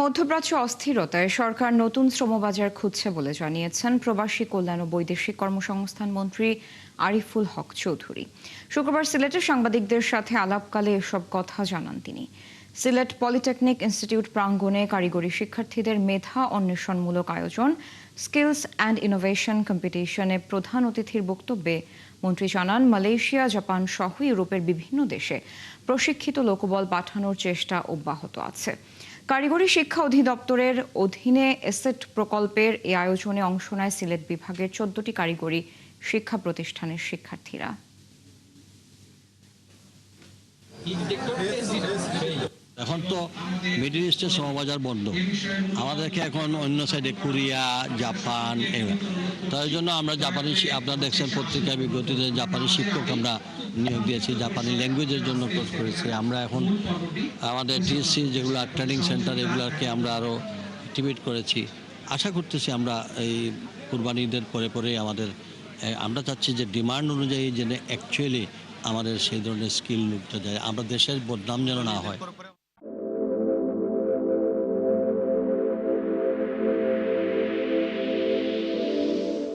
মধ্যপ্রাচ্য অস্থিরতায় সরকার নতুন শ্রমবাজার খুঁজছে বলে জানিয়েছেন প্রবাসী কল্যাণ ও বৈদেশিক কর্মসংস্থান মন্ত্রী আরিফুল হক চৌধুরী। শুক্রবার সিলেটে সাংবাদিকদের সাথে আলাপকালে এসব কথা জানান তিনি। সিলেট পলিটেকনিক ইনস্টিটিউট প্রাঙ্গণে কারিগরি শিক্ষার্থীদের মেধা অন্বেষণমূলক আয়োজন স্কিলস অ্যান্ড ইনোভেশন কম্পিটিশনে প্রধান অতিথির বক্তব্যে মন্ত্রী জানান, মালয়েশিয়া, জাপান সহ ইউরোপের বিভিন্ন দেশে প্রশিক্ষিত লোকবল পাঠানোর চেষ্টা অব্যাহত আছে। কারিগরি শিক্ষা অধিদপ্তরের অধীনে এসেট প্রকল্পের এই আয়োজনে অংশ নেয় সিলেট বিভাগের 14টি কারিগরি শিক্ষা প্রতিষ্ঠানের শিক্ষার্থীরা। এখন তো মিডল ইস্টের শ্রমবাজার বন্ধ, আমাদেরকে এখন অন্য সাইডে কোরিয়া, জাপান, তাই জন্য আমরা জাপানি, আপনারা দেখছেন পত্রিকা বিজ্ঞপ্তিতে জাপানি শিক্ষক আমরা নিয়োগ দিয়েছি, জাপানি ল্যাঙ্গুয়েজের জন্য কোর্স করেছি। আমরা এখন আমাদের টিএসসি যেগুলো ট্রেনিং সেন্টার এগুলোকে আমরা আরও অ্যাক্টিভেট করেছি। আশা করতেছি আমরা এই কুরবানি ঈদের পরে পরে আমরা চাচ্ছি যে ডিমান্ড অনুযায়ী যেন অ্যাকচুয়ালি আমাদের সেই ধরনের স্কিল লুকটা যায়, আমরা দেশের বদনাম যেন না হয়।